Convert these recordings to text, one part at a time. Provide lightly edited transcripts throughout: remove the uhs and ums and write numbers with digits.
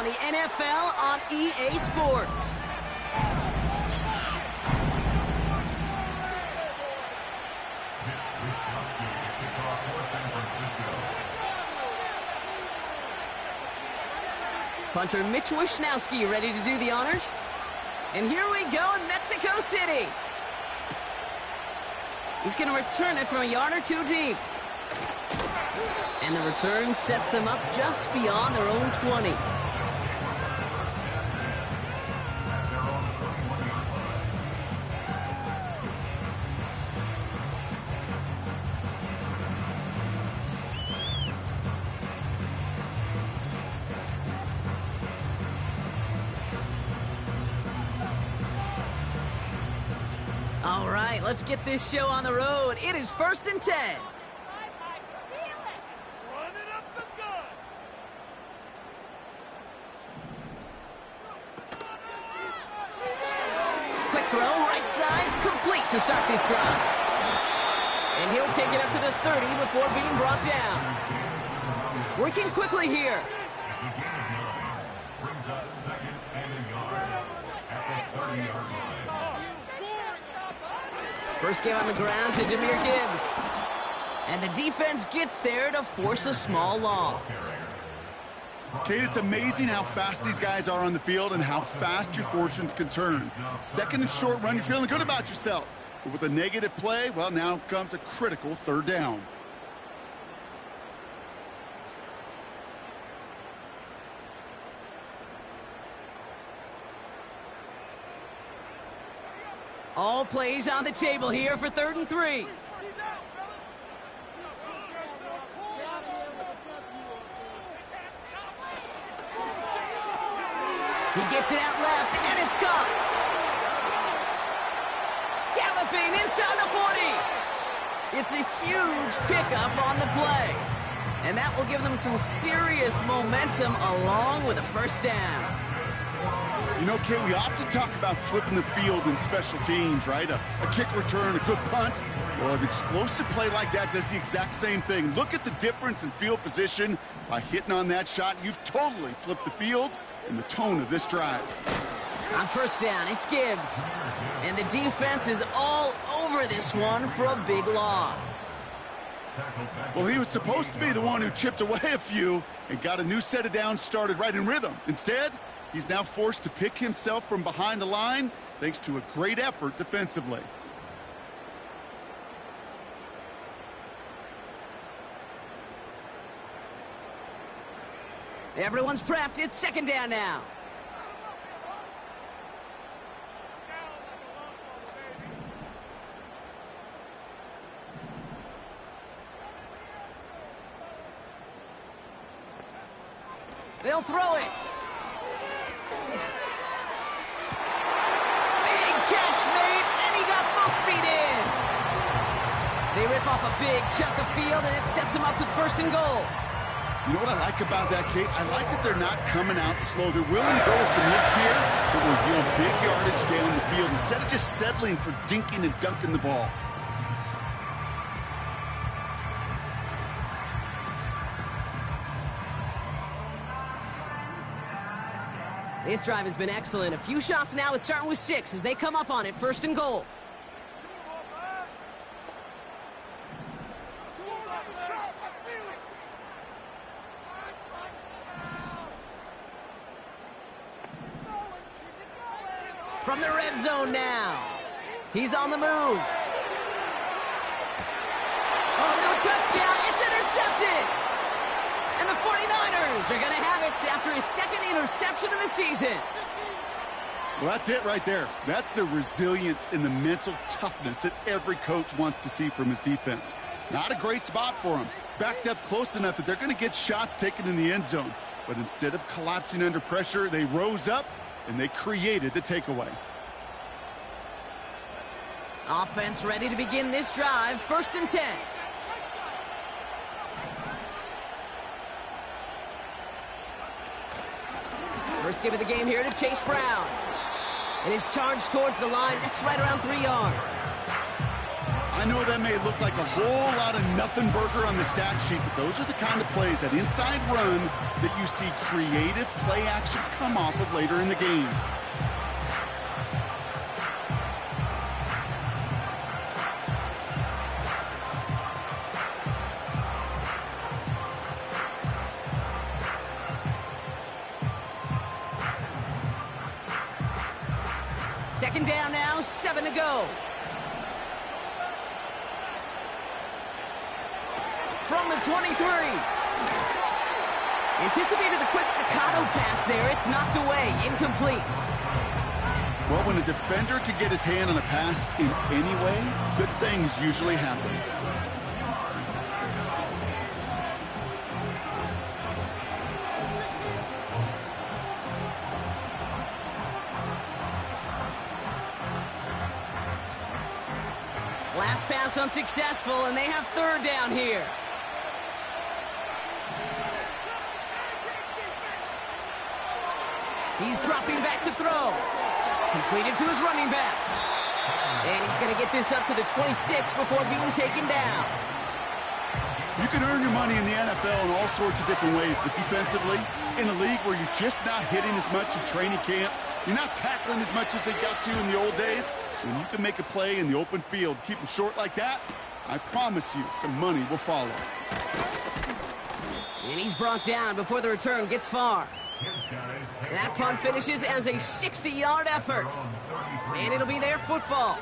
on the NFL on EA Sports. Punter Mitch Wishnowski ready to do the honors. And here we go in Mexico City. He's going to return it from a yard or two deep. And the return sets them up just beyond their own 20. All right, let's get this show on the road. It is 1st and 10. Quick throw, right side, complete to start this drive. And he'll take it up to the 30 before being brought down. Working quickly here. Brings up 2nd and a yard at the 30-yard line. First game on the ground to Jahmyr Gibbs. And the defense gets there to force a small loss. Kate, it's amazing how fast these guys are on the field and how fast your fortunes can turn. 2nd and short run, you're feeling good about yourself. But with a negative play, well, now comes a critical 3rd down. All plays on the table here for 3rd and 3. He gets it out left, and it's caught. Galloping inside the 40. It's a huge pickup on the play. And that will give them some serious momentum along with a 1st down. You know, Kate, we often talk about flipping the field in special teams, right? A kick return, a good punt. Well, an explosive play like that does the exact same thing. Look at the difference in field position. By hitting on that shot, you've totally flipped the field and the tone of this drive. On 1st down, it's Gibbs. And the defense is all over this one for a big loss. Well, he was supposed to be the one who chipped away a few and got a new set of downs started right in rhythm. Instead, he's now forced to pick himself from behind the line thanks to a great effort defensively. Everyone's prepped. It's 2nd down now. They'll throw it. Big catch made, and he got both feet in. They rip off a big chunk of field, and it sets them up with 1st and goal. You know what I like about that, Kate? I like that they're not coming out slow. They're willing to go with some hooks here that will yield big yardage down the field instead of just settling for dinking and dunking the ball. This drive has been excellent. A few shots now. It's starting with 6 as they come up on it. 1st and goal. From the red zone now. He's on the move. Oh, no touchdown. It's intercepted. And the 49ers are going to have it after his 2nd interception of the season. Well, that's it right there. That's the resilience and the mental toughness that every coach wants to see from his defense. Not a great spot for him. Backed up close enough that they're going to get shots taken in the end zone. But instead of collapsing under pressure, they rose up and they created the takeaway. Offense ready to begin this drive. 1st and 10. First give of the game here to Chase Brown. And his charge towards the line, that's right around 3 yards. I I know that may look like a whole lot of nothing burger on the stat sheet, but those are the kind of plays, that inside run, that you see creative play action come off of later in the game. Second down now, 7 to go. From the 23. Anticipated the quick staccato pass there. It's knocked away, incomplete. Well, when a defender can get his hand on a pass in any way, good things usually happen. Last pass unsuccessful, and they have third down here. He's dropping back to throw. Completed to his running back. And he's going to get this up to the 26 before being taken down. You can earn your money in the NFL in all sorts of different ways, but defensively, in a league where you're just not hitting as much in training camp, you're not tackling as much as they got to in the old days, when you can make a play in the open field, keep them short like that, I promise you some money will follow. And he's brought down before the return gets far. That punt finishes as a 60-yard effort. And it'll be their football.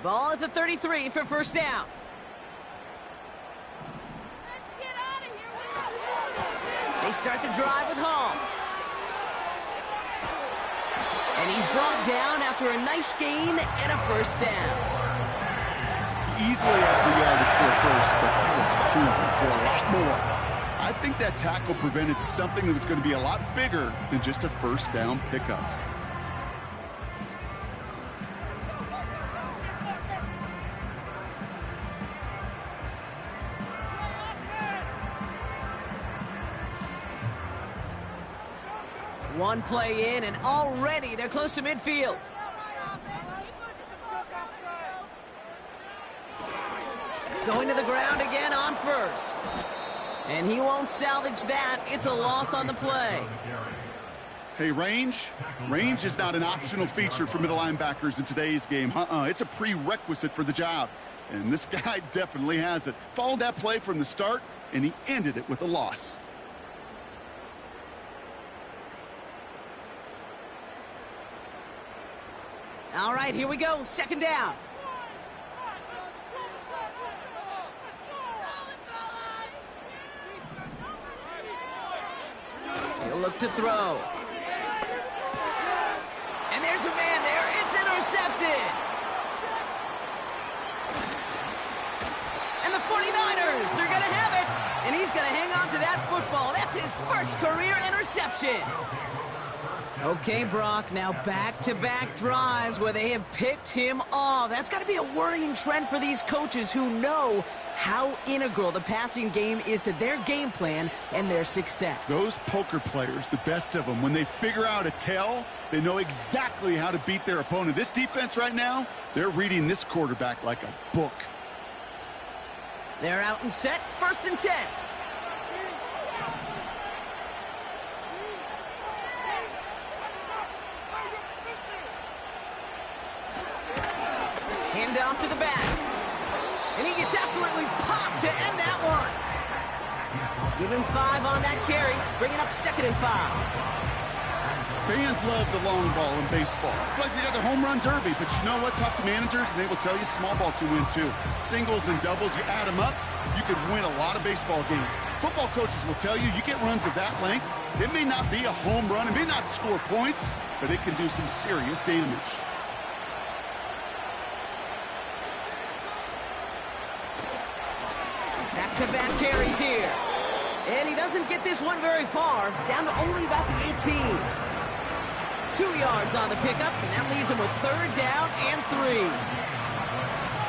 Ball at the 33 for first down. They start the drive with Hall. And he's brought down after a nice gain and a first down. Easily had the yardage for a first, but he was hungry for a lot more. I think that tackle prevented something that was going to be a lot bigger than just a first down pickup. One play in, and already they're close to midfield. Going to the ground again on first. And he won't salvage that. It's a loss on the play. Hey, range? Range is not an optional feature for middle linebackers in today's game. It's a prerequisite for the job. And this guy definitely has it. Followed that play from the start, and he ended it with a loss. All right, here we go. Second down. He'll look to throw. And there's a man there. It's intercepted. And the 49ers are going to have it. And he's going to hang on to that football. That's his first career interception. Okay, Brock, now back-to-back drives where they have picked him off. That's got to be a worrying trend for these coaches who know how integral the passing game is to their game plan and their success. Those poker players, the best of them, when they figure out a tell, they know exactly how to beat their opponent. This defense right now, they're reading this quarterback like a book. They're out and set, 1st and 10. Handoff to the back. And he gets absolutely popped to end that one. Give him 5 on that carry, bringing up 2nd and 5. Fans love the long ball in baseball. It's like they got the home run derby, but you know what? Talk to managers, and they will tell you small ball can win too. Singles and doubles, you add them up, you could win a lot of baseball games. Football coaches will tell you, you get runs of that length, it may not be a home run, it may not score points, but it can do some serious damage. Back-to-back carries here. And he doesn't get this one very far, down to only about the 18. 2 yards on the pickup, and that leaves him with 3rd down and 3.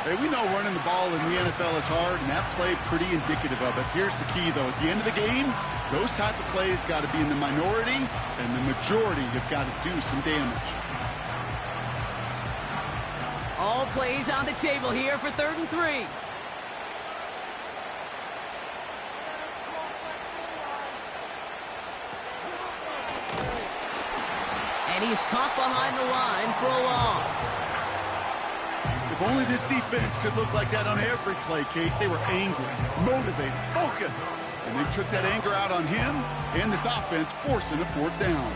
Hey, we know running the ball in the NFL is hard, and that play pretty indicative of it. Here's the key, though. At the end of the game, those type of plays got to be in the minority, and the majority have got to do some damage. All plays on the table here for 3rd and 3. And he's caught behind the line for a loss. If only this defense could look like that on every play, Kate. They were angry, motivated, focused, and they took that anger out on him and this offense, forcing a 4th down.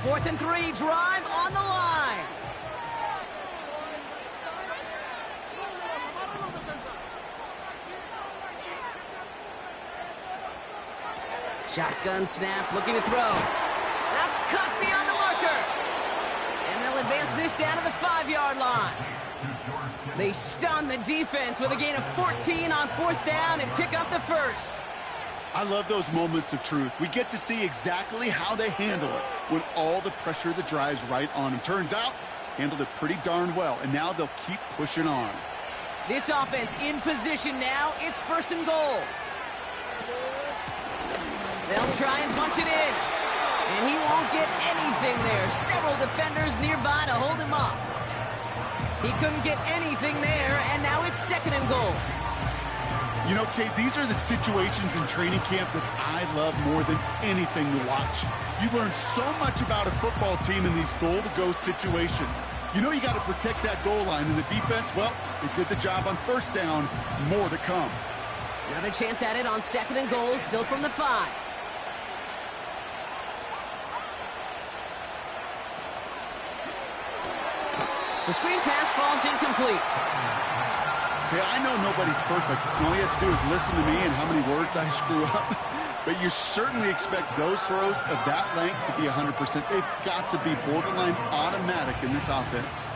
4th and 3, drive on the line. Shotgun snap, looking to throw. That's cut beyond the marker. And they'll advance this down to the 5-yard line. They stun the defense with a gain of 14 on 4th down and pick up the 1st. I love those moments of truth. We get to see exactly how they handle it when all the pressure of the drive's right on them. Turns out, handled it pretty darn well, and now they'll keep pushing on. This offense in position now. It's 1st and goal. They'll try and punch it in. And he won't get anything there. Several defenders nearby to hold him up. He couldn't get anything there, and now it's 2nd and goal. You know, Kate, these are the situations in training camp that I love more than anything to watch. You learn so much about a football team in these goal-to-go situations. You know you got to protect that goal line, and the defense, well, they did the job on 1st down. More to come. Another chance at it on 2nd and goal, still from the 5. The screen pass falls incomplete. Hey, I know nobody's perfect. All you have to do is listen to me and how many words I screw up. But you certainly expect those throws of that length to be 100%. They've got to be borderline automatic in this offense.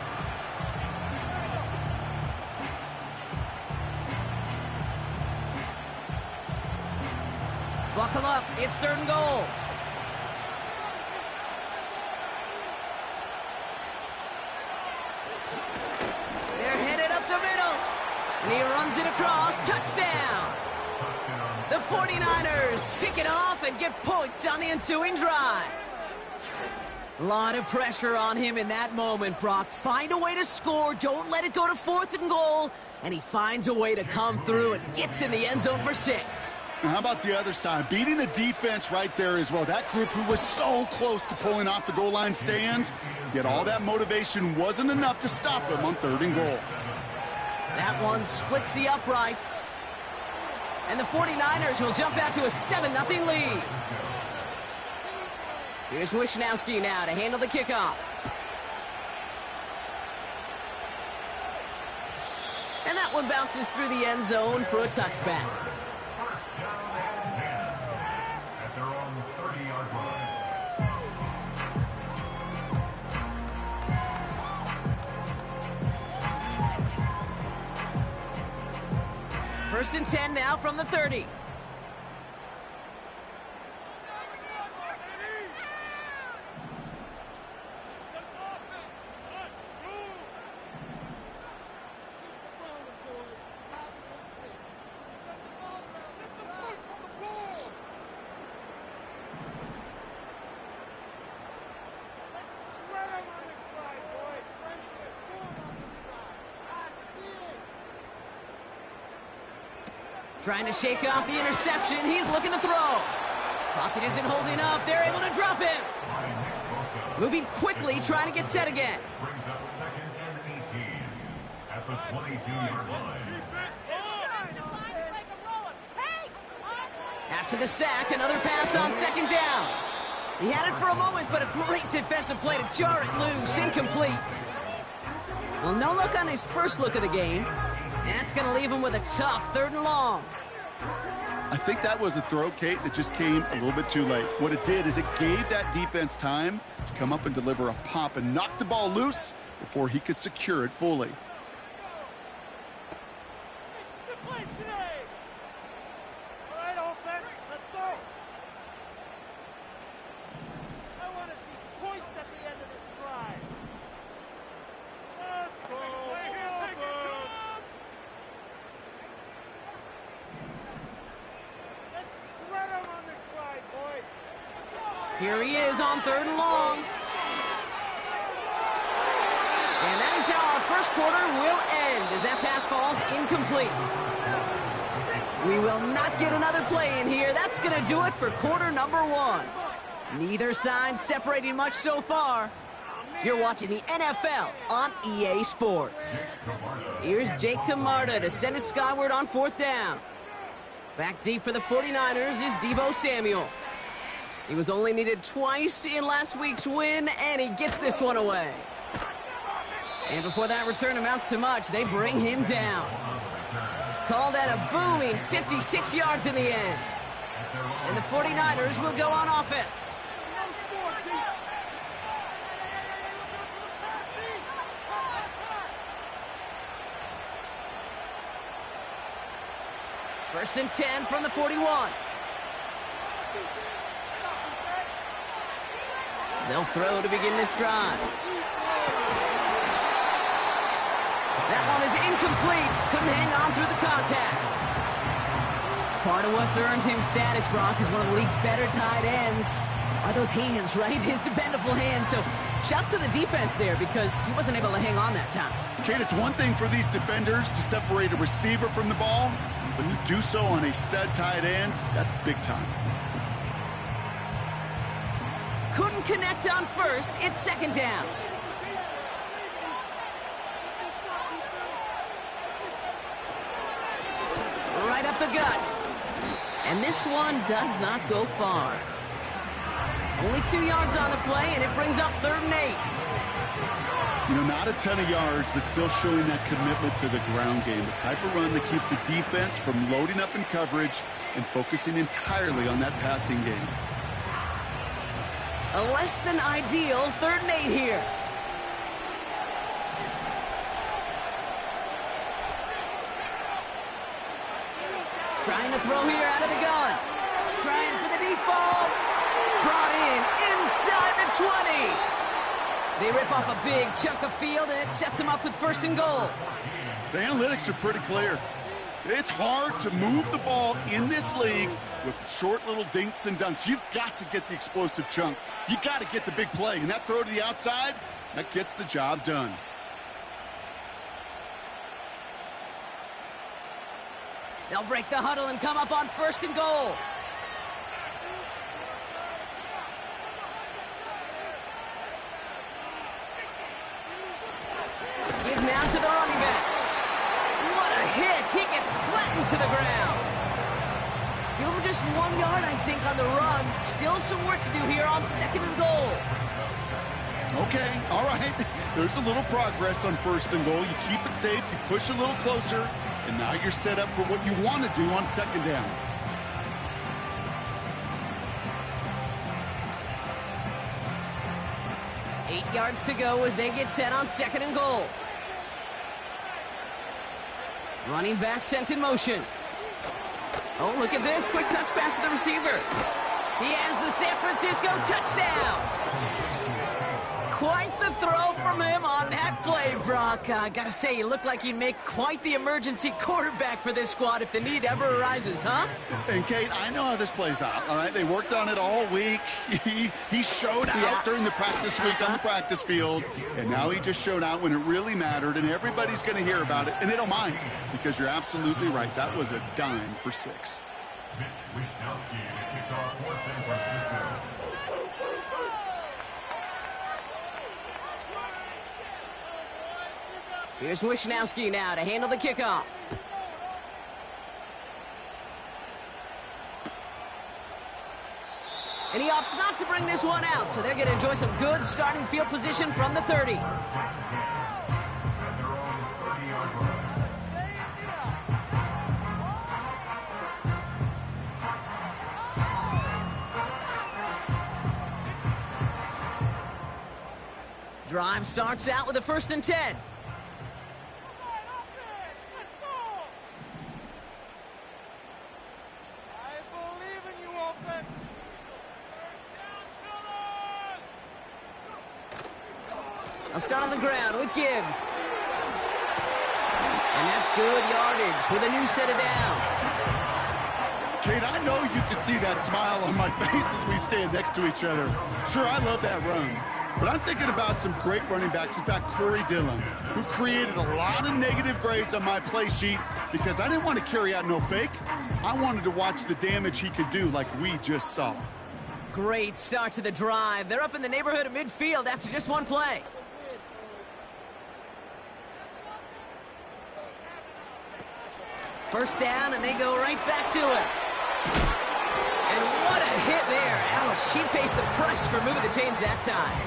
Buckle up. It's 3rd and goal. They're headed up the middle. And he runs it across. Touchdown. The 49ers pick it off and get points on the ensuing drive. A lot of pressure on him in that moment, Brock. Find a way to score. Don't let it go to 4th and goal. And he finds a way to come through and gets in the end zone for 6. Now, how about the other side? Beating a defense right there as well. That group who was so close to pulling off the goal line stand, yet all that motivation wasn't enough to stop him on 3rd and goal. That one splits the uprights. And the 49ers will jump out to a 7-0 lead. Here's Wishnowski now to handle the kickoff. And that one bounces through the end zone for a touchback. At their own 30-yard line. 1st and 10 now from the 30. Trying to shake off the interception. He's looking to throw. Pocket isn't holding up. They're able to drop him. Moving quickly, trying to get set again. Brings up 2nd and 18 at the 22-yard line. After the sack, another pass on 2nd down. He had it for a moment, but a great defensive play to jar it loose. Incomplete. Well, no look on his first look of the game. And that's going to leave him with a tough 3rd and long. I think that was a throw, Kate, that just came a little bit too late. What it did is it gave that defense time to come up and deliver a pop and knock the ball loose before he could secure it fully. Here he is on 3rd and long. And that is how our first quarter will end as that pass falls incomplete. We will not get another play in here. That's going to do it for quarter number 1. Neither side separating much so far. You're watching the NFL on EA Sports. Here's Jake Camarda to send it skyward on 4th down. Back deep for the 49ers is Deebo Samuel. He was only needed twice in last week's win, and he gets this one away. And before that return amounts to much, they bring him down. Call that a booming 56 yards in the end. And the 49ers will go on offense. First and 10 from the 41. They'll throw to begin this drive. That one is incomplete. Couldn't hang on through the contact. Part of what's earned him status, Brock, is one of the league's better tight ends. Are those hands, right? His dependable hands. So shouts to the defense there because he wasn't able to hang on that time. Kate, it's one thing for these defenders to separate a receiver from the ball, but to do so on a stud tight end, that's big time. Couldn't connect on first. It's 2nd down. Right up the gut. And this one does not go far. Only 2 yards on the play, and it brings up 3rd and 8. You know, not a ton of yards, but still showing that commitment to the ground game. The type of run that keeps the defense from loading up in coverage and focusing entirely on that passing game. A less than ideal 3rd and 8 here. Trying to throw here out of the gun. Trying for the deep ball. Brought in inside the 20. They rip off a big chunk of field, and it sets them up with 1st and goal. The analytics are pretty clear. It's hard to move the ball in this league with short little dinks and dunks. You've got to get the explosive chunk. You got to get the big play. And that throw to the outside, that gets the job done. They'll break the huddle and come up on 1st and goal. Give now to the running back. What a hit. He gets flattened to the ground. Give him just 1 yard, I think, on the run. Still some work to do here on 2nd and goal. Okay, all right. There's a little progress on 1st and goal. You keep it safe, you push a little closer, and now you're set up for what you want to do on 2nd down. Eight yards to go as they get set on 2nd and goal. Running back sent in motion. Oh, look at this. Quick touch pass to the receiver. He has the San Francisco touchdown. Quite the throw from him on that play, Brock. Gotta say, you look like you'd make quite the emergency quarterback for this squad if the need ever arises, huh? And, Kate, I know how this plays out, all right? They worked on it all week. He showed out during the practice week on the practice field, and now he just showed out when it really mattered, and everybody's going to hear about it, and they don't mind, because you're absolutely right. That was a dime for 6. Here's Wishnowski now to handle the kickoff. And he opts not to bring this one out, so they're going to enjoy some good starting field position from the 30. Drive starts out with a 1st and 10. I'll start on the ground with Gibbs. And that's good yardage with a new set of downs. Kate, I know you can see that smile on my face as we stand next to each other. Sure, I love that run. But I'm thinking about some great running backs. In fact, Corey Dillon, who created a lot of negative grades on my play sheet because I didn't want to carry out no fake. I wanted to watch the damage he could do like we just saw. Great start to the drive. They're up in the neighborhood of midfield after just one play. First down, and they go right back to it. And what a hit there. Ouch, she pays the price for moving the chains that time.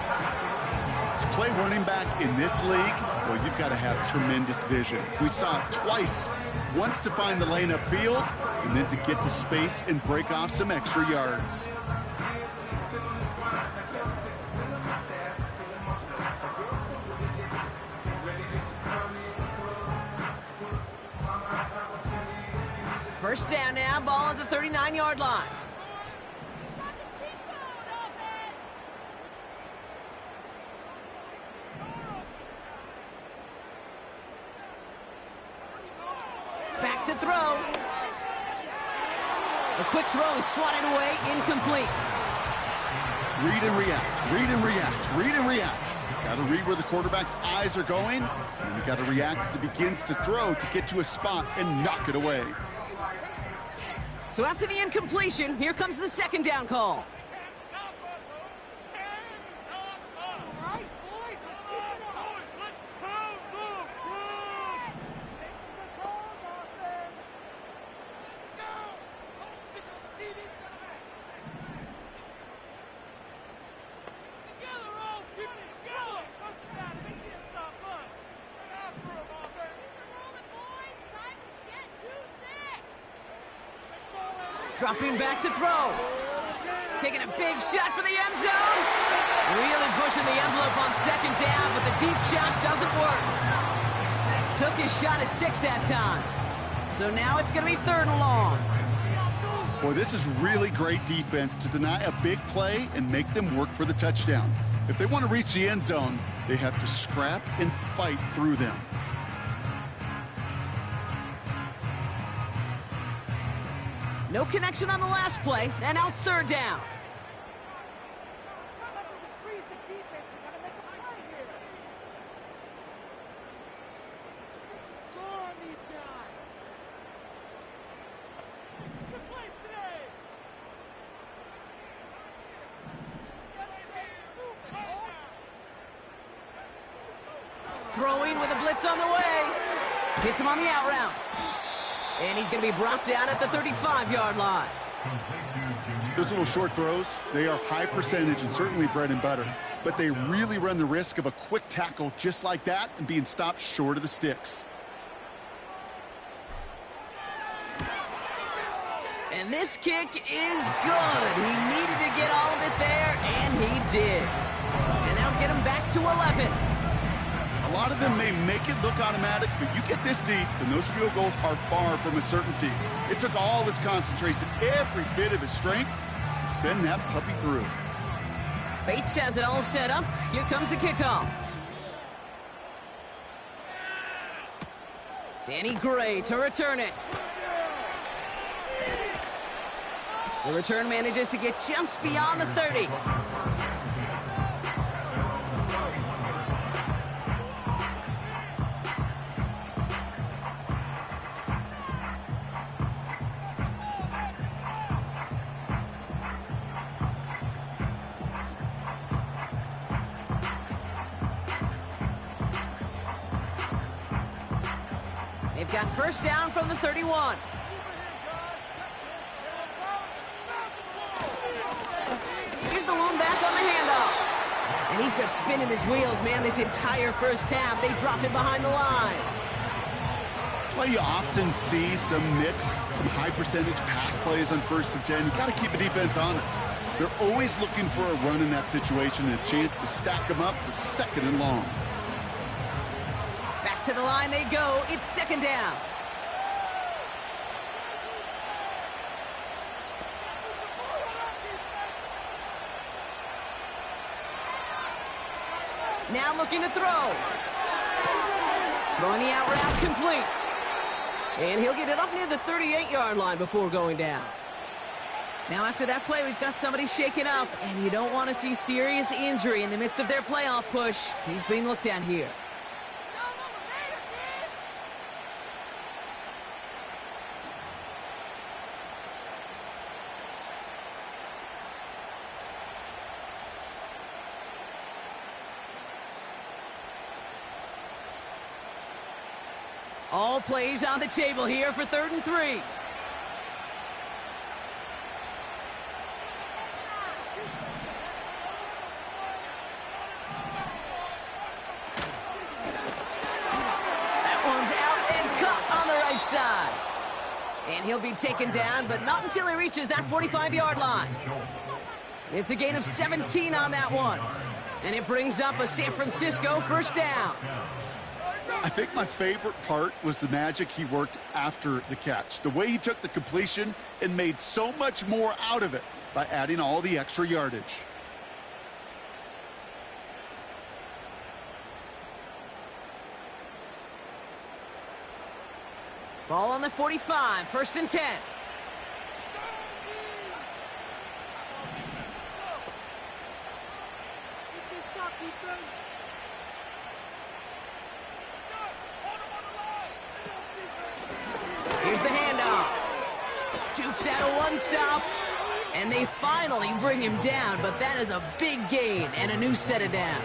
To play running back in this league, well, you've got to have tremendous vision. We saw it twice. Once to find the lane upfield, and then to get to space and break off some extra yards. First down now, ball at the 39-yard line. Back to throw. A quick throw is swatted away, incomplete. Read and react, read and react, read and react. Got to read where the quarterback's eyes are going, and you got to react as it begins to throw to get to a spot and knock it away. So after the incompletion, here comes the second down call. Dropping back to throw. Taking a big shot for the end zone. Really pushing the envelope on second down, but the deep shot doesn't work. Took his shot at 6 that time. So now it's going to be 3rd and long. Boy, this is really great defense to deny a big play and make them work for the touchdown. If they want to reach the end zone, they have to scrap and fight through them. No connection on the last play, and now it's 3rd down. Throwing with a blitz on the way. Hits him on the out route. And he's going to be brought down at the 35-yard line. Those little short throws, they are high percentage and certainly bread and butter. But they really run the risk of a quick tackle just like that and being stopped short of the sticks. And this kick is good. He needed to get all of it there, and he did. And that'll get him back to 11. A lot of them may make it look automatic, but you get this deep, and those field goals are far from a certainty. It took all of his concentration, every bit of his strength, to send that puppy through. Bates has it all set up. Here comes the kickoff. Danny Gray to return it. The return manages to get just beyond the 30. They've got first down from the 31. Here's the lone back on the handoff. And he's just spinning his wheels, man, this entire first half. They drop it behind the line. That's why you often see some mix, some high percentage pass plays on 1st and 10. You got to keep the defense honest. They're always looking for a run in that situation and a chance to stack them up for 2nd and long. Back to the line they go. It's 2nd down. Now looking to throw. Throwing the out route complete. And he'll get it up near the 38-yard line before going down. Now after that play, we've got somebody shaken up, and you don't want to see serious injury in the midst of their playoff push. He's being looked at here. All plays on the table here for 3rd and 3. Side. And he'll be taken down, but not until he reaches that 45-yard line. It's a gain of 17 on that one. And it brings up a San Francisco 1st down. I think my favorite part was the magic he worked after the catch. The way he took the completion and made so much more out of it by adding all the extra yardage. Ball on the 45, 1st and 10. Here's the handoff. Jukes out a one-stop, and they finally bring him down, but that is a big gain and a new set of downs.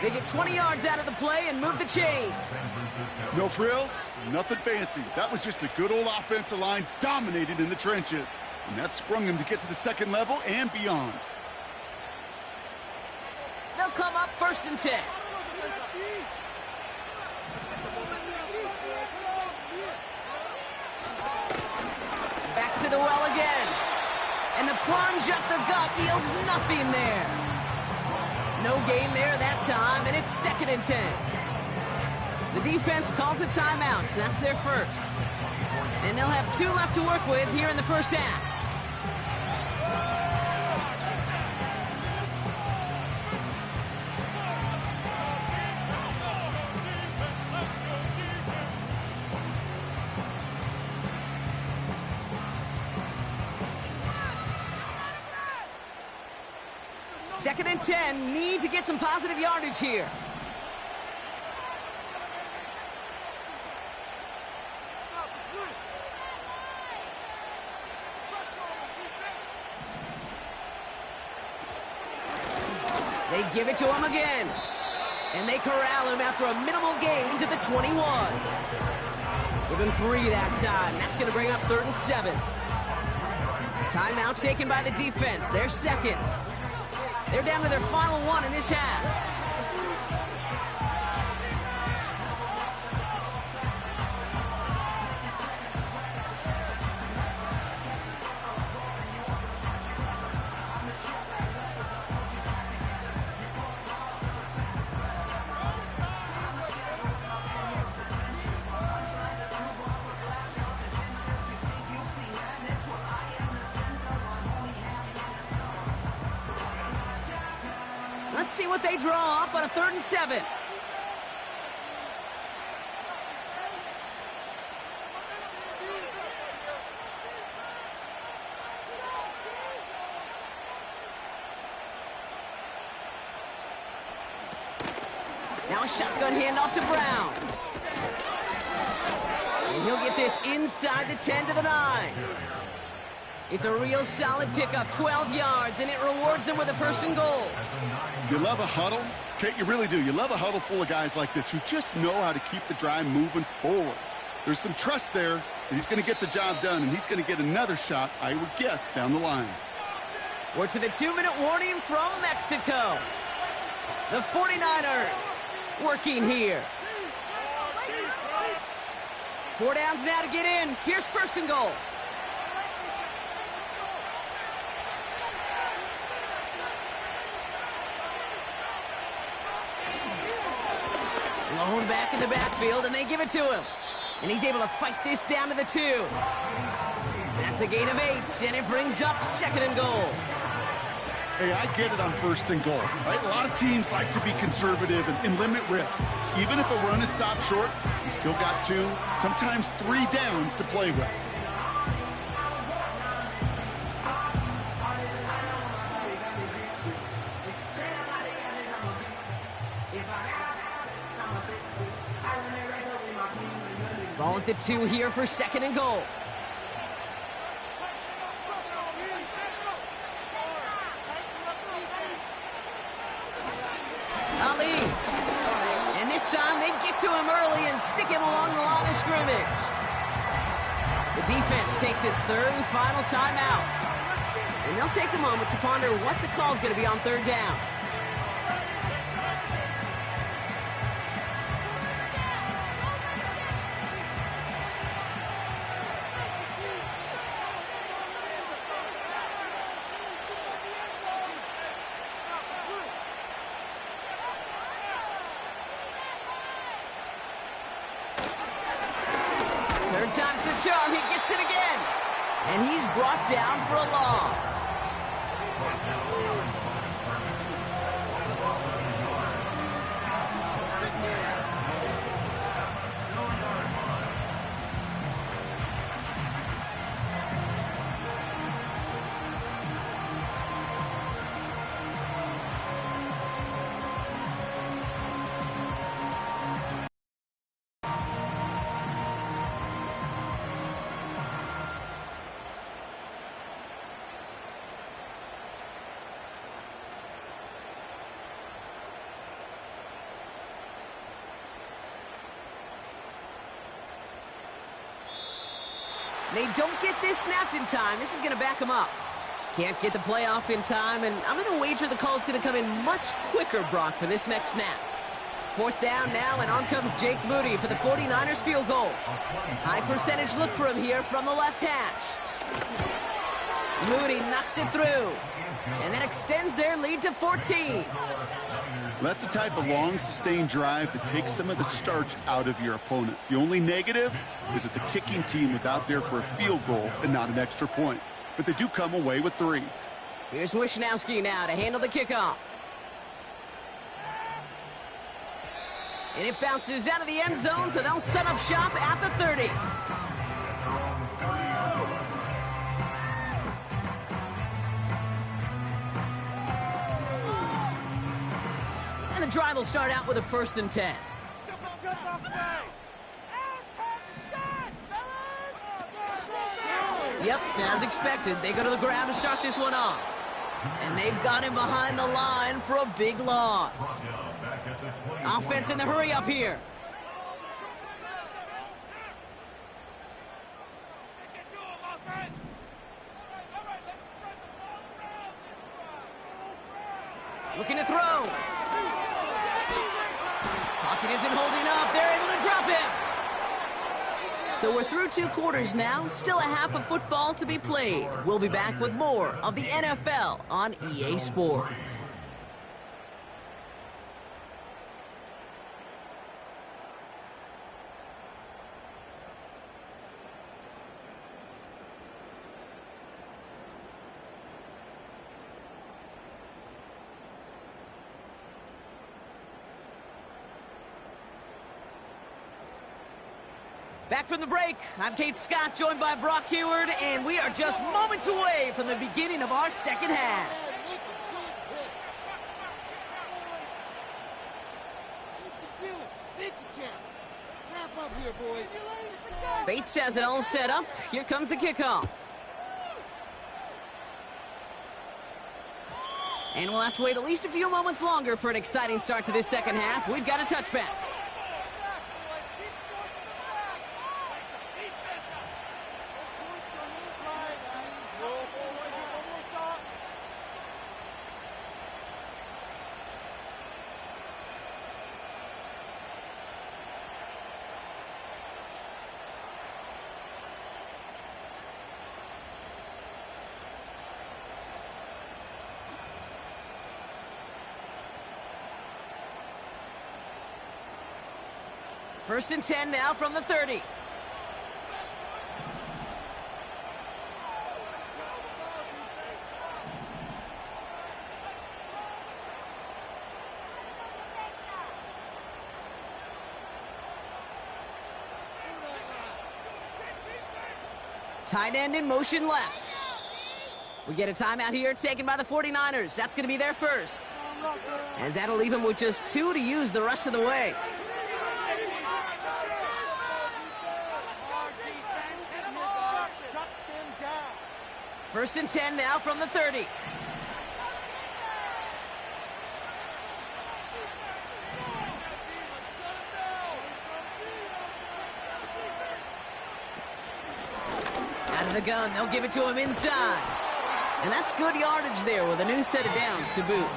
They get 20 yards out of the play and move the chains. No frills, nothing fancy. That was just a good old offensive line dominated in the trenches. And that sprung him to get to the 2nd level and beyond. They'll come up 1st and 10. Back to the well again. And the plunge up the gut yields nothing there. No gain there that time, and it's 2nd and 10. The defense calls a timeout, so that's their first. And they'll have 2 left to work with here in the 1st half. Second and 10, need to get some positive yardage here. They give it to him again. And they corral him after a minimal gain to the 21. Give him 3 that time. That's going to bring up 3rd and 7. Timeout taken by the defense. They're 2nd. They're down to their final 1 in this half. Let's see what they draw up on a 3rd and 7. Now a shotgun handoff to Brown. And he'll get this inside the 10 to the 9. It's a real solid pickup, 12 yards, and it rewards them with a 1st and goal. You love a huddle? Okay, you really do. You love a huddle full of guys like this who just know how to keep the drive moving forward. There's some trust there that he's going to get the job done, and he's going to get another shot, I would guess, down the line. We're to the 2-minute warning from Mexico. The 49ers working here. 4 downs now to get in. Here's 1st and goal. Lone back in the backfield, and they give it to him. And he's able to fight this down to the 2. That's a gain of 8, and it brings up 2nd and goal. Hey, I get it on 1st and goal. Right? A lot of teams like to be conservative and limit risk. Even if a run is stopped short, you still got 2, sometimes 3 downs to play with. with the 2 here for 2nd and goal. Ali. And this time they get to him early and stick him along the line of scrimmage. The defense takes its 3rd and final timeout. And they'll take a moment to ponder what the call is going to be on 3rd down. Third time's the charm. He gets it again. And he's brought down for a loss. They don't get this snapped in time. This is going to back them up. Can't get the play off in time, and I'm going to wager the call's going to come in much quicker, Brock, for this next snap. 4th down now, and on comes Jake Moody for the 49ers field goal. High percentage look for him here from the left hash. Moody knocks it through, and then extends their lead to 14. That's the type of long, sustained drive that takes some of the starch out of your opponent. The only negative is that the kicking team was out there for a field goal and not an extra point. But they do come away with 3. Here's Wishnowski now to handle the kickoff. And it bounces out of the end zone, so they'll set up shop at the 30. And the drive will start out with a 1st and 10. Yep, as expected, they go to the ground to start this one off. And they've got him behind the line for a big loss. Offense in the hurry up here. Looking to throw. Pocket isn't holding up. They're able to drop him. So we're through 2 quarters now. Still a half of football to be played. We'll be back with more of the NFL on EA Sports. Back from the break, I'm Kate Scott, joined by Brock Heward, and we are just moments away from the beginning of our 2nd half. Bates has it all set up. Here comes the kickoff. And we'll have to wait at least a few moments longer for an exciting start to this 2nd half. We've got a touchback. First and 10 now from the 30. Tight end in motion left. We get a timeout here taken by the 49ers. That's going to be their first. As that'll leave them with just 2 to use the rest of the way. First and 10 now from the 30. Out of the gun, they'll give it to him inside. And that's good yardage there with a new set of downs to boot.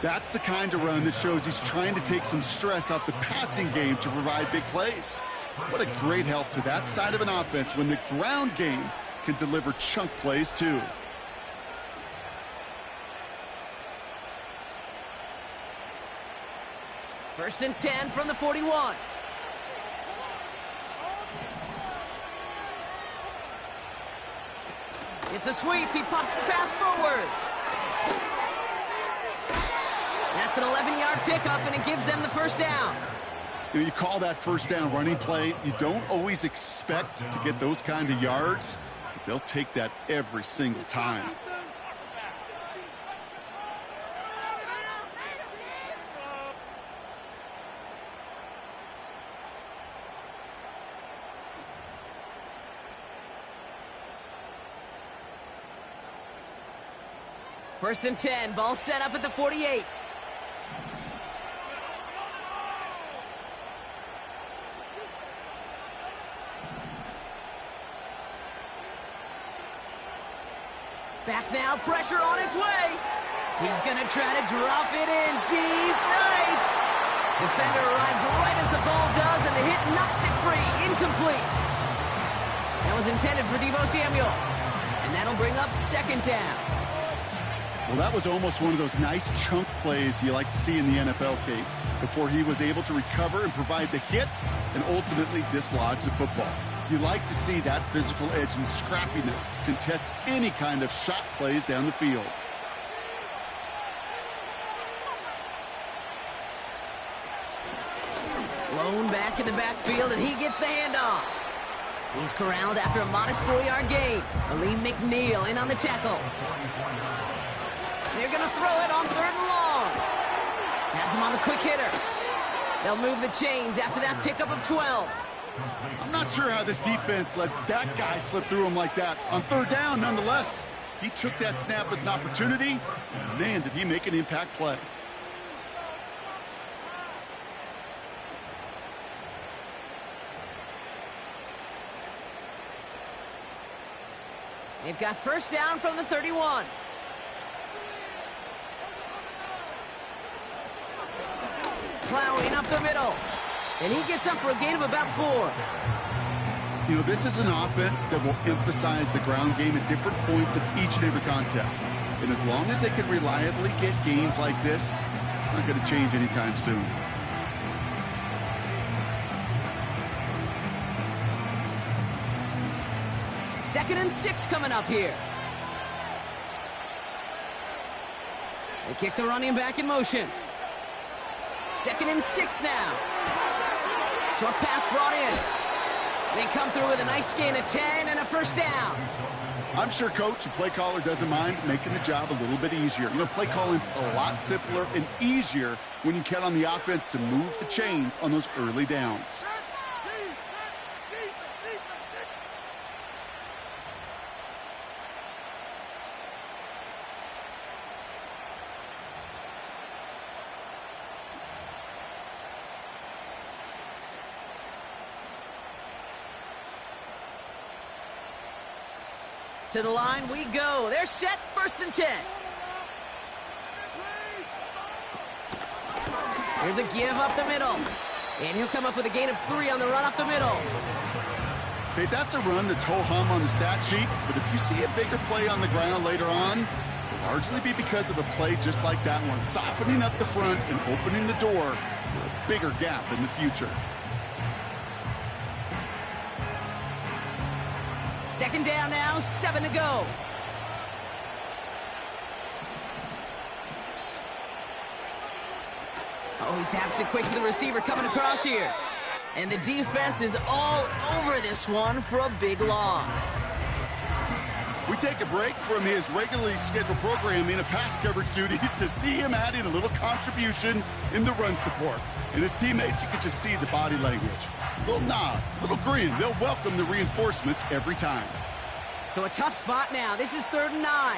That's the kind of run that shows he's trying to take some stress off the passing game to provide big plays. What a great help to that side of an offense when the ground game can deliver chunk plays too. First and 10 from the 41. It's a sweep. He pops the pass forward. That's an 11-yard pickup, and it gives them the first down. You call that first down running play. You don't always expect to get those kind of yards, but they'll take that every single time. First and 10, ball set up at the 48. Back now, pressure on its way. He's going to try to drop it in deep right. Defender arrives right as the ball does, and the hit knocks it free. Incomplete. That was intended for Deebo Samuel. And that'll bring up second down. Well, that was almost one of those nice chunk plays you like to see in the NFL, Kate, before he was able to recover and provide the hit and ultimately dislodge the football. You like to see that physical edge and scrappiness to contest any kind of shot plays down the field. Blown back in the backfield, and he gets the handoff. He's corralled after a modest 4-yard gain. Aleem McNeil in on the tackle. They're going to throw it on 3rd and long. Has him on the quick hitter. They'll move the chains after that pickup of 12. I'm not sure how this defense let that guy slip through him like that. On 3rd down, nonetheless, he took that snap as an opportunity. Man, did he make an impact play. They've got first down from the 31. Plowing up the middle. And he gets up for a gain of about 4. You know, this is an offense that will emphasize the ground game at different points of each and every contest. And as long as they can reliably get gains like this, it's not going to change anytime soon. Second and 6 coming up here. They kick the running back in motion. Second and 6 now. Short pass brought in. They come through with a nice gain of 10 and a first down. I'm sure coach and play caller doesn't mind making the job a little bit easier. You know, play calling's a lot simpler and easier when you count on the offense to move the chains on those early downs. To the line we go. They're set, first and 10. Here's a give up the middle. And he'll come up with a gain of 3 on the run up the middle. Okay, that's a run that's ho-hum on the stat sheet, but if you see a bigger play on the ground later on, it'll largely be because of a play just like that one, softening up the front and opening the door for a bigger gap in the future. Second down now, 7 to go. Oh, he taps it quick to the receiver coming across here. And the defense is all over this one for a big loss. We take a break from his regularly scheduled programming of pass coverage duties to see him adding a little contribution in the run support. And his teammates, you can just see the body language. Little nod, little grin. They'll welcome the reinforcements every time. So a tough spot now. This is 3rd and 9.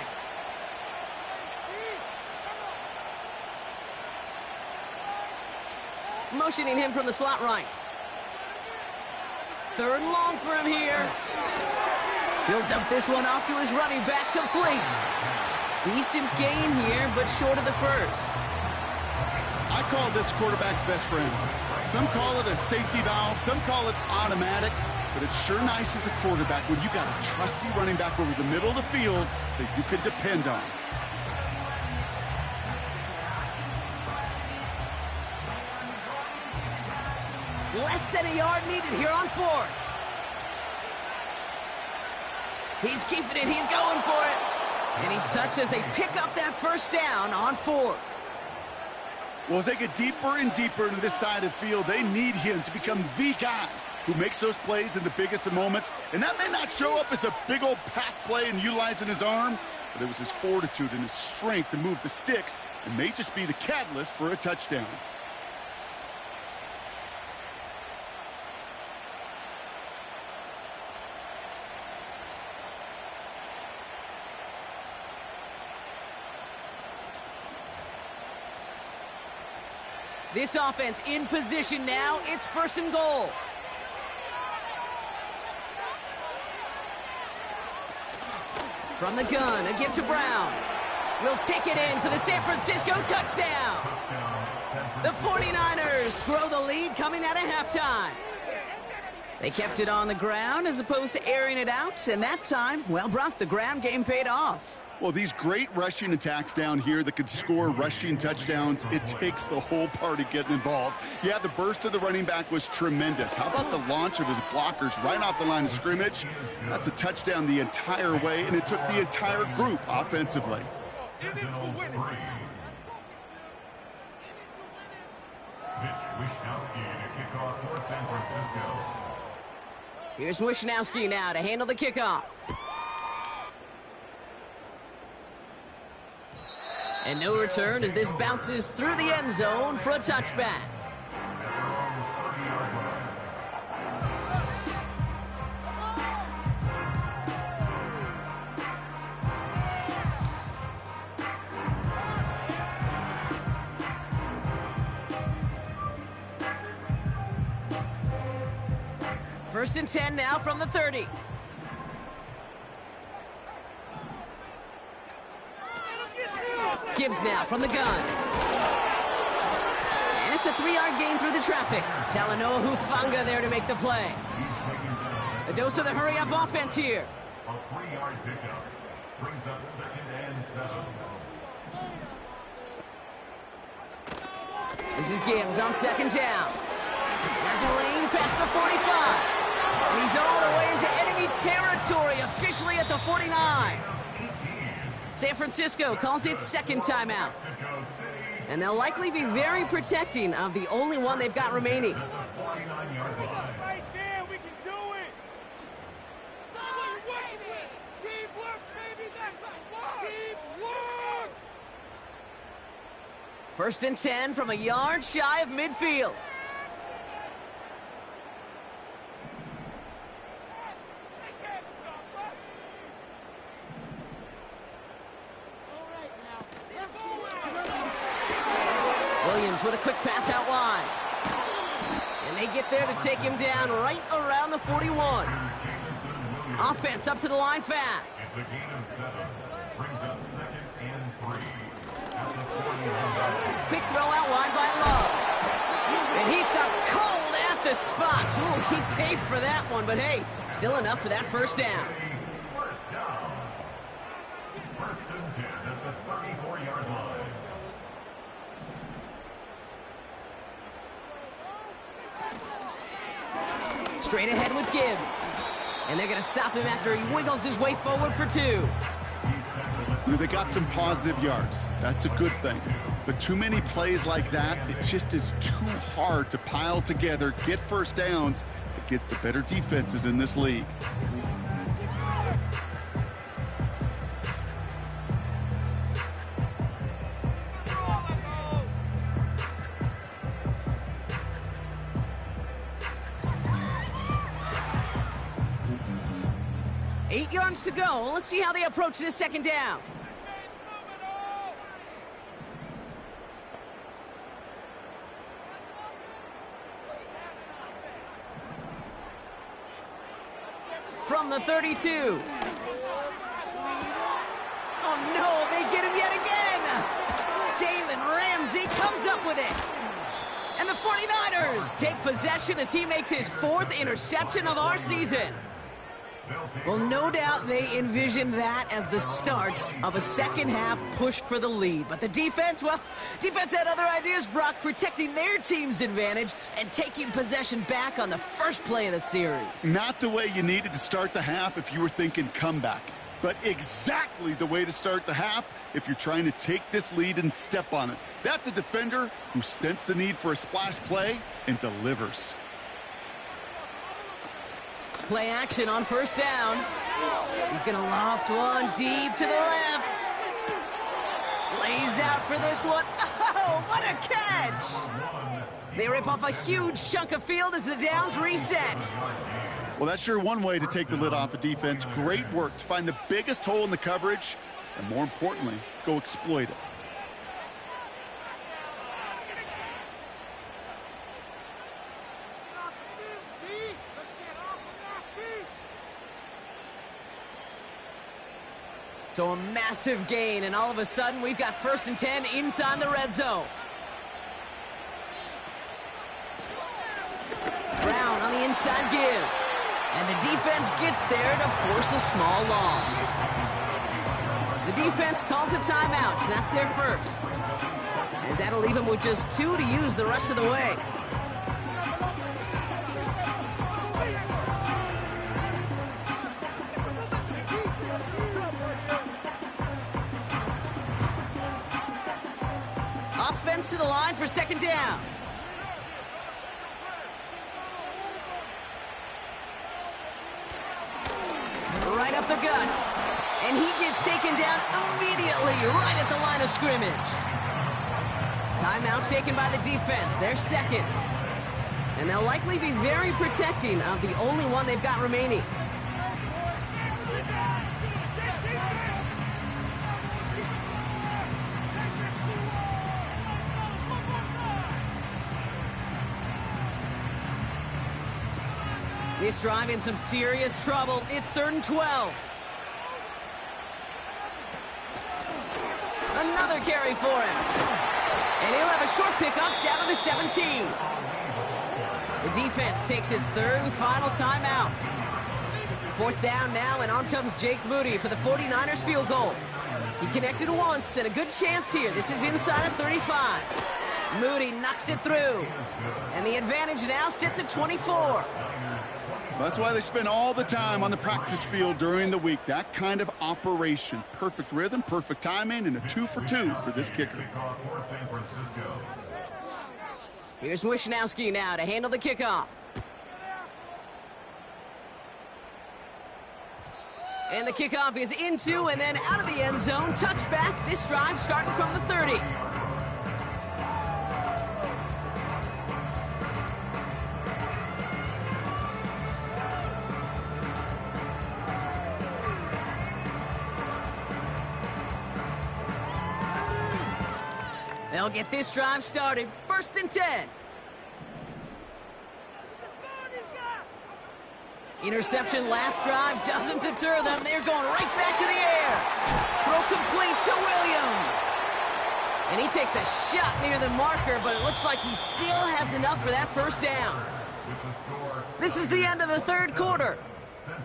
Motioning him from the slot right. 3rd and long for him here. He'll dump this one off to his running back, complete. Decent gain here, but short of the first. I call this quarterback's best friend. Some call it a safety valve, some call it automatic, but it's sure nice as a quarterback when you got a trusty running back over the middle of the field that you can depend on. Less than a yard needed here on 4th. He's keeping it, he's going for it. And he's touched as they pick up that first down on 4th. Well, as they get deeper and deeper into this side of the field, they need him to become the guy who makes those plays in the biggest of moments. And that may not show up as a big old pass play and utilizing his arm, but it was his fortitude and his strength to move the sticks and may just be the catalyst for a touchdown. This offense in position now. It's 1st and goal. From the gun, a give to Brown. Will take it in for the San Francisco touchdown. The 49ers grow the lead coming out of halftime. They kept it on the ground as opposed to airing it out, and that time, well, Brock, the ground game paid off. Well, these great rushing attacks down here that could score rushing touchdowns, it takes the whole party getting involved. Yeah, the burst of the running back was tremendous. How about the launch of his blockers right off the line of scrimmage? That's a touchdown the entire way, and it took the entire group offensively. Here's Wishnowski now to handle the kickoff. And no return as this bounces through the end zone for a touchback. First and 10 now from the 30. Gibbs now from the gun. And it's a 3-yard gain through the traffic. Talanoa Hufanga there to make the play. A dose of the hurry-up offense here. A 3-yard pickup brings up 2nd and 7. This is Gibbs on 2nd down. Has a lane past the 45. And he's all the way into enemy territory, officially at the 49. San Francisco calls it 2nd timeout. And they'll likely be very protecting of the only one they've got remaining. Right there, we can do it. Teamwork, baby, that's teamwork. First and 10 from a yard shy of midfield. Williams with a quick pass out wide. And they get there to take him down right around the 41. Offense up to the line fast. It's a gain of 7. Brings up 2nd and 3. Quick throw out wide by Love. And he stopped cold at the spot. Ooh, he paid for that one, but hey, still enough for that first down. First down. 1st and 10 at the 34-yard line. Straight ahead with Gibbs. And they're going to stop him after he wiggles his way forward for 2. You know, they got some positive yards. That's a good thing. But too many plays like that, it just is too hard to pile together, get first downs against the better defenses in this league. 8 yards to go. Let's see how they approach this second down. From the 32. Oh, no, they get him yet again. Jalen Ramsey comes up with it. And the 49ers take possession as he makes his 4th interception of our season. Well, no doubt they envisioned that as the start of a second-half push for the lead. But the defense, well, defense had other ideas, Brock, protecting their team's advantage and taking possession back on the first play of the series. Not the way you needed to start the half if you were thinking comeback, but exactly the way to start the half if you're trying to take this lead and step on it. That's a defender who sensed the need for a splash play and delivers. Play action on first down. He's going to loft one deep to the left. Lays out for this one. Oh, what a catch! They rip off a huge chunk of field as the downs reset. Well, that's sure one way to take the lid off a defense. Great work to find the biggest hole in the coverage, and more importantly, go exploit it. So a massive gain, and all of a sudden, we've got 1st and 10 inside the red zone. Brown on the inside give. And the defense gets there to force a small loss. The defense calls a timeout, so that's their first. As that'll leave them with just 2 to use the rest of the way. Offense to the line for second down. Right up the gut. And he gets taken down immediately right at the line of scrimmage. Timeout taken by the defense. Their second. And they'll likely be very protecting of the only one they've got remaining. This drive in some serious trouble. It's 3rd and 12. Another carry for him. And he'll have a short pickup down to the 17. The defense takes its 3rd and final timeout. 4th down now, and on comes Jake Moody for the 49ers field goal. He connected once, and a good chance here. This is inside of 35. Moody knocks it through. And the advantage now sits at 24. That's why they spend all the time on the practice field during the week. That kind of operation. Perfect rhythm, perfect timing, and a 2 for 2 for this kicker. Here's Wishnowski now to handle the kickoff. And the kickoff is into and then out of the end zone. Touchback. This drive starting from the 30. They'll get this drive started. 1st and 10. Interception last drive doesn't deter them. They're going right back to the air. Throw complete to Williams. And he takes a shot near the marker, but it looks like he still has enough for that first down. This is the end of the 3rd quarter.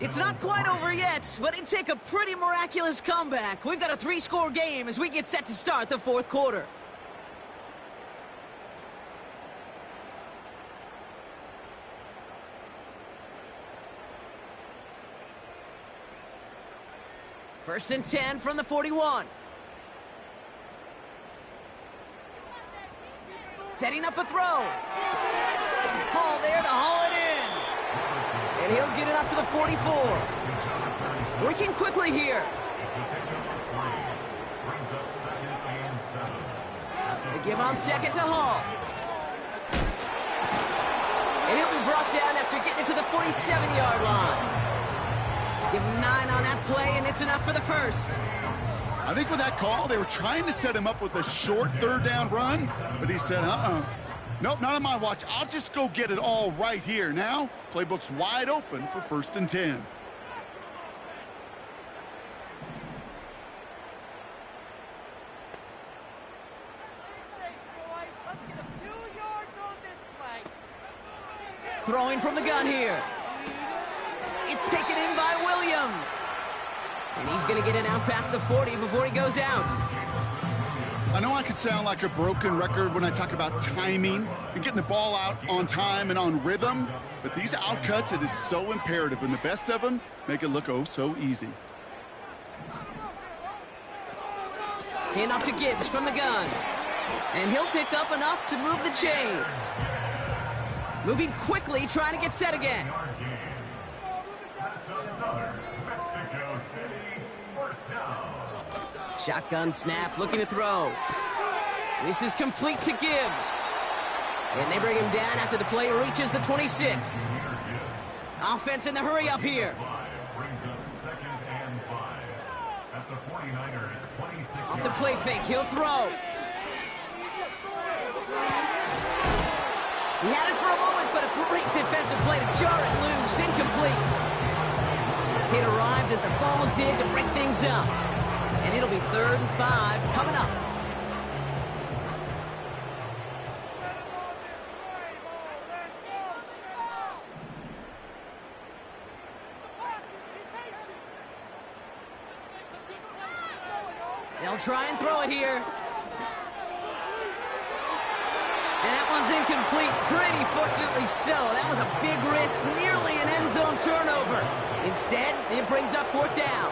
It's not quite over yet, but it'd take a pretty miraculous comeback. We've got a 3-score game as we get set to start the 4th quarter. First and 10 from the 41. Setting up a throw. Hall there to haul it in. And he'll get it up to the 44. Working quickly here. They give on second to Hall. And he'll be brought down after getting it to the 47-yard line. Give him 9 on that play, and it's enough for the first. I think with that call, they were trying to set him up with a short third down run, but he said, nope, not on my watch. I'll just go get it all right here. Now, playbook's wide open for 1st and 10. Throwing from the gun here. It's taken in by Williams. And he's going to get it out past the 40 before he goes out. I know I could sound like a broken record when I talk about timing and getting the ball out on time and on rhythm, but these outcuts, it is so imperative, and the best of them make it look oh so easy. Hand off to Gibbs from the gun. And he'll pick up enough to move the chains. Moving quickly, trying to get set again. Shotgun snap, looking to throw. This is complete to Gibbs. And they bring him down after the play reaches the 26. Offense in the hurry up here. Off the play fake, he'll throw. He had it for a moment, but a great defensive play to jar it loose, incomplete. It arrived as the ball did to break things up. And it'll be 3rd and 5 coming up. They'll try and throw it here. And that one's incomplete, pretty fortunately so. That was a big risk, nearly an end zone turnover. Instead, it brings up 4th down.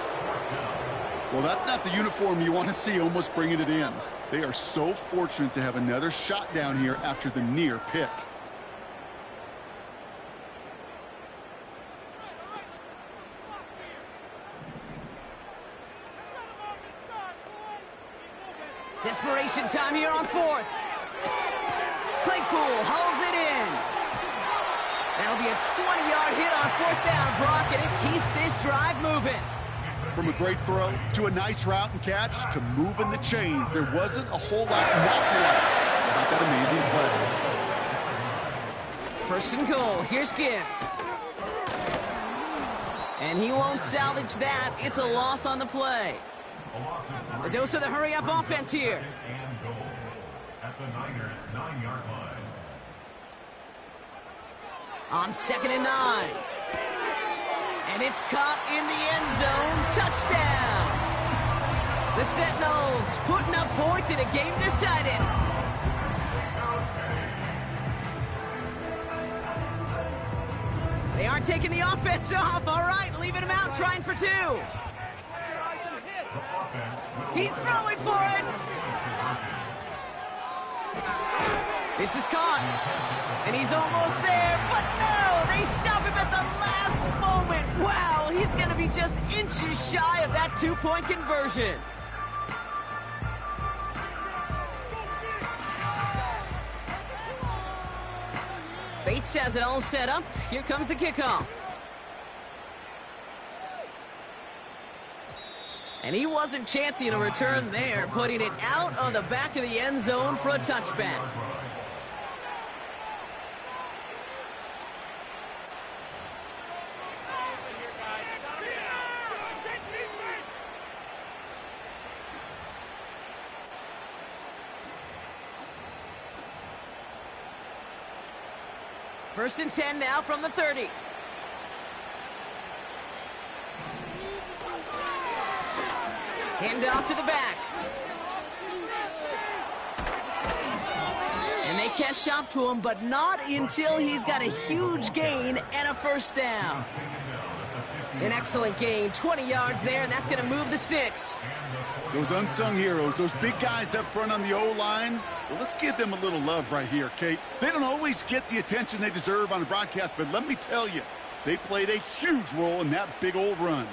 Well, that's not the uniform you want to see almost bringing it in. They are so fortunate to have another shot down here after the near pick. Desperation time here on 4th. Claypool hauls it in. That'll be a 20-yard hit on 4th down, Brock, and it keeps this drive moving. From a great throw to a nice route and catch to moving the chains, there wasn't a whole lot not to like about that amazing play. 1st and goal. Here's Gibbs. And he won't salvage that. It's a loss on the play. A dose of the hurry-up offense here. At the Niners' 9-yard line. On 2nd and 9. And it's caught in the end zone. Touchdown! The Sentinels putting up points in a game decided. They aren't taking the offense off. All right, leaving him out, trying for 2. He's throwing for it. This is caught. And he's almost there, but no! They stop him at the last moment. Wow, he's going to be just inches shy of that 2-point conversion. Bates has it all set up. Here comes the kickoff. And he wasn't chancing a return there, putting it out on the back of the end zone for a touchback. First and 10 now from the 30. Hand off to the back. And they catch up to him, but not until he's got a huge gain and a 1st down. An excellent gain, 20 yards there, and that's going to move the sticks. Those unsung heroes, those big guys up front on the O-line, well, let's give them a little love right here, Kate. They don't always get the attention they deserve on the broadcast, but let me tell you, they played a huge role in that big old run.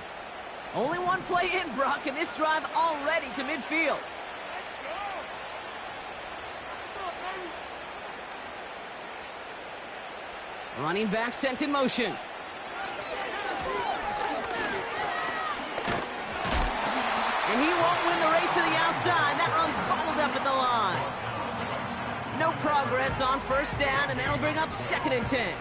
Only one play in, Brock, and this drive already to midfield. Running back sent in motion. And he won't win the race to the outside. That run's bottled up at the line. No progress on first down, and that'll bring up 2nd and 10.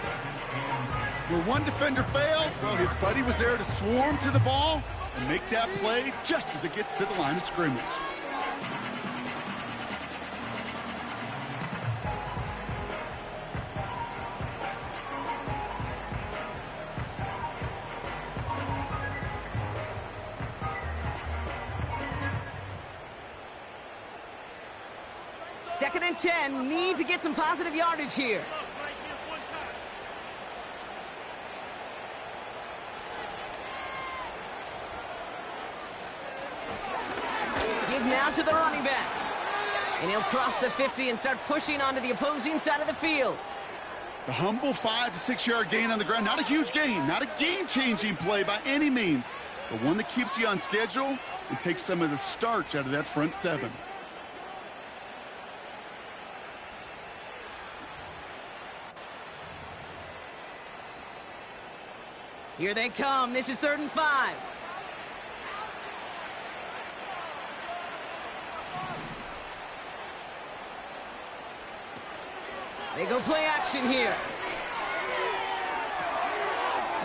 Where one defender failed, well, his buddy was there to swarm to the ball and make that play just as it gets to the line of scrimmage. Second and 10, need to get some positive yardage here. Give now to the running back. And he'll cross the 50 and start pushing onto the opposing side of the field. The humble 5 to 6 yard gain on the ground. Not a huge gain, not a game-changing play by any means, but one that keeps you on schedule and takes some of the starch out of that front 7. Here they come. This is 3rd and 5. They go play action here.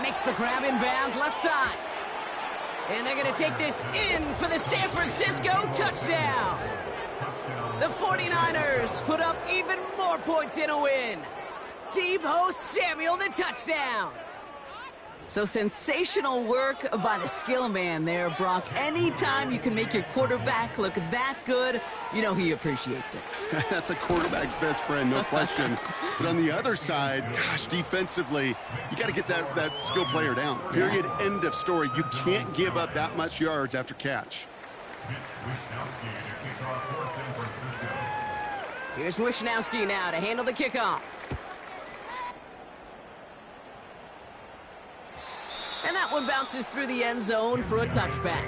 Makes the grab in bounds left side. And they're going to take this in for the San Francisco touchdown. The 49ers put up even more points in a win. Deebo Samuel, the touchdown. So sensational work by the skill man there, Brock. Anytime you can make your quarterback look that good, you know he appreciates it. That's a quarterback's best friend, no question. But on the other side, gosh, defensively, you got to get that skill player down. Period, end of story. You can't give up that much yards after catch. Here's Wishnowski now to handle the kickoff. And that one bounces through the end zone for a touchback.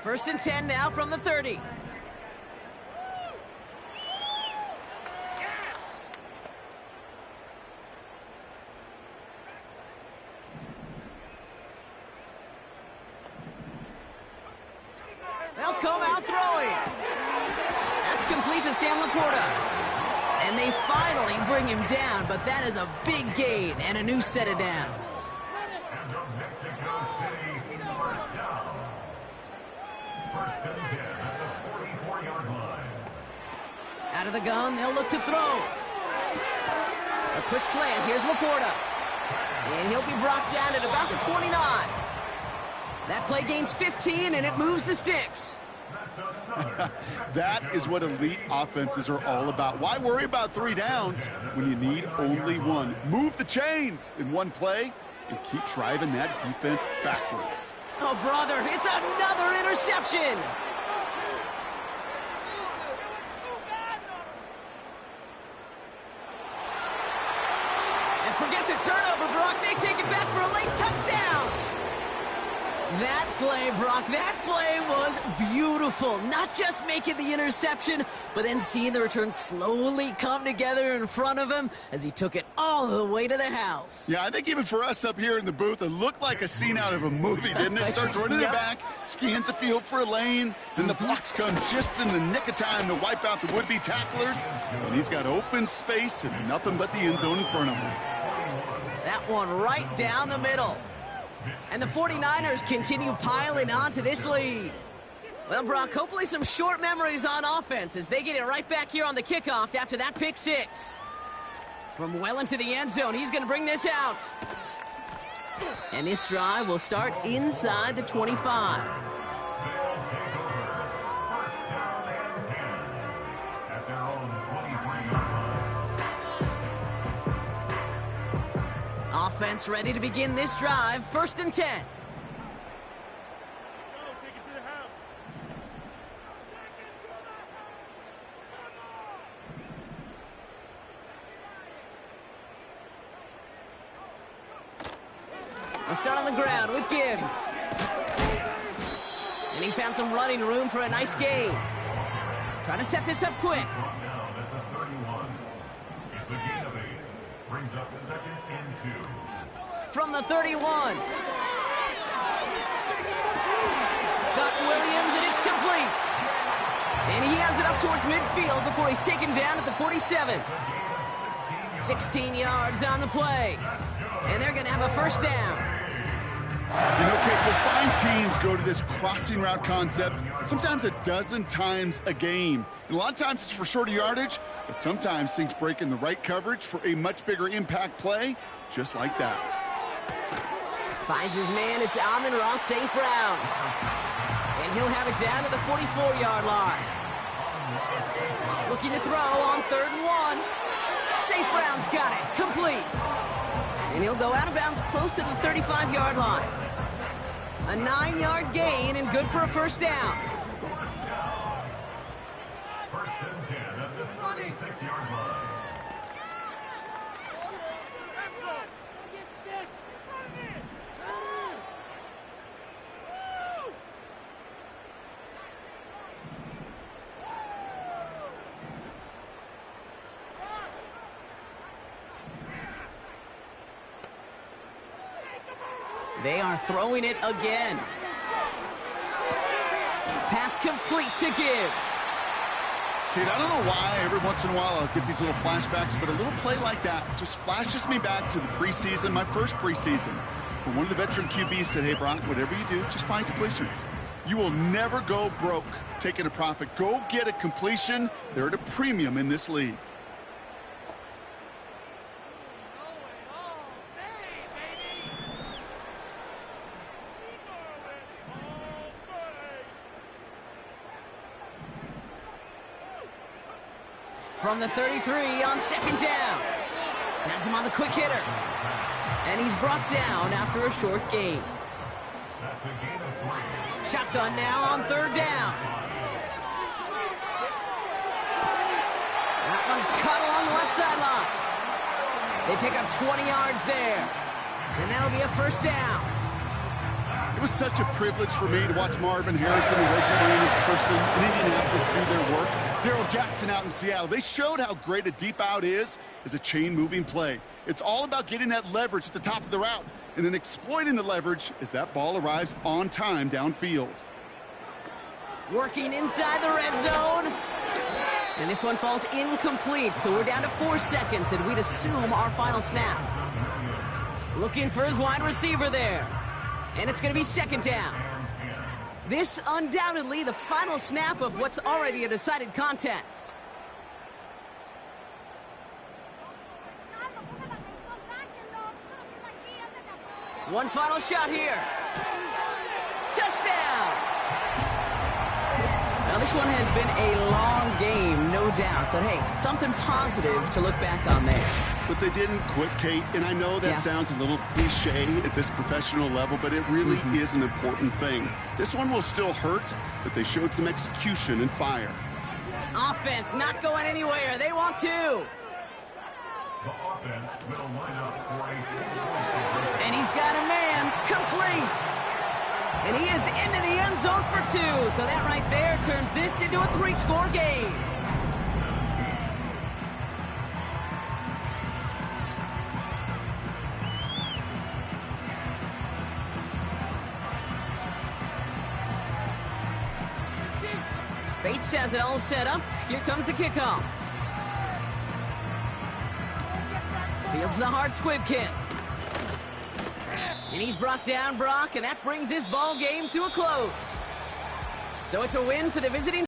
First and 10 now from the 30. They'll come out throwing. That's complete to Sam Laporta. And they finally bring him down, but that is a big gain and a new set of downs. And a Mexico City first down. First and 10 at the 44-yard line. Out of the gun, they'll look to throw. A quick slant. Here's Laporta. And he'll be brought down at about the 29. That play gains 15, and it moves the sticks. That is what elite offenses are all about. Why worry about 3 downs when you need only 1? Move the chains in one play and keep driving that defense backwards. Oh, brother, it's another interception. And forget the turnover, Brock. They take it back for a late touchdown. That play, Brock, that play was beautiful. Not just making the interception, but then seeing the return slowly come together in front of him as he took it all the way to the house. Yeah, I think even for us up here in the booth, it looked like a scene out of a movie, didn't it? Starts running it back, scans the field for a lane, then the blocks come just in the nick of time to wipe out the would-be tacklers, and he's got open space and nothing but the end zone in front of him. That one right down the middle. And the 49ers continue piling onto this lead. Well, Brock, hopefully some short memories on offense as they get it right back here on the kickoff after that pick 6. From well into the end zone, he's going to bring this out. And this drive will start inside the 25. Offense ready to begin this drive. First and 10. Take it to the house. We'll start on the ground with Gibbs. And he found some running room for a nice gain. Trying to set this up quick. Down at the 31. It's a gain of 8. Brings up 2nd and 2. From the 31. Got Williams, and it's complete. And he has it up towards midfield before he's taken down at the 47. 16 yards on the play. And they're going to have a first down. You know, Kate, we'll find teams go to this crossing route concept sometimes a dozen times a game. And a lot of times it's for shorter yardage, but sometimes things break in the right coverage for a much bigger impact play, just like that. Finds his man, it's Amon-Ra St. Brown. And he'll have it down to the 44-yard line. Looking to throw on 3rd and 1. St. Brown's got it, complete. And he'll go out of bounds close to the 35-yard line. A 9-yard gain and good for a first down. 1st and 10 at the 36-yard line. They are throwing it again. Pass complete to Gibbs. Kate, I don't know why every once in a while I'll get these little flashbacks, but a little play like that just flashes me back to the preseason, my first preseason, when one of the veteran QBs said, hey, Brock, whatever you do, just find completions. You will never go broke taking a profit. Go get a completion. They're at a premium in this league. From the 33 on 2nd down. Has him on the quick hitter. And he's brought down after a short gain. That's a gain of 3. Shotgun now on 3rd down. That one's cut along the left sideline. They pick up 20 yards there. And that'll be a first down. It was such a privilege for me to watch Marvin Harrison and Reggie Wayne in person in Indianapolis do their work. Darrell Jackson out in Seattle. They showed how great a deep out is as a chain-moving play. It's all about getting that leverage at the top of the route and then exploiting the leverage as that ball arrives on time downfield. Working inside the red zone. And this one falls incomplete, so we're down to 4 seconds, and we'd assume our final snap. Looking for his wide receiver there. And it's going to be 2nd down. This undoubtedly the final snap of what's already a decided contest. One final shot here. Touchdown! Now this one has been a long game, no doubt. But hey, something positive to look back on there. But they didn't quit, Kate, and I know that sounds a little cliche at this professional level, but it really is an important thing. This one will still hurt, but they showed some execution and fire. Offense not going anywhere. They want to. The offense will line up for a And he's got a man complete. And he is into the end zone for 2. So that right there turns this into a 3-score game. Bates has it all set up. Here comes the kickoff. Fields the hard squib kick. And he's brought down, Brock, and that brings this ball game to a close. So it's a win for the visiting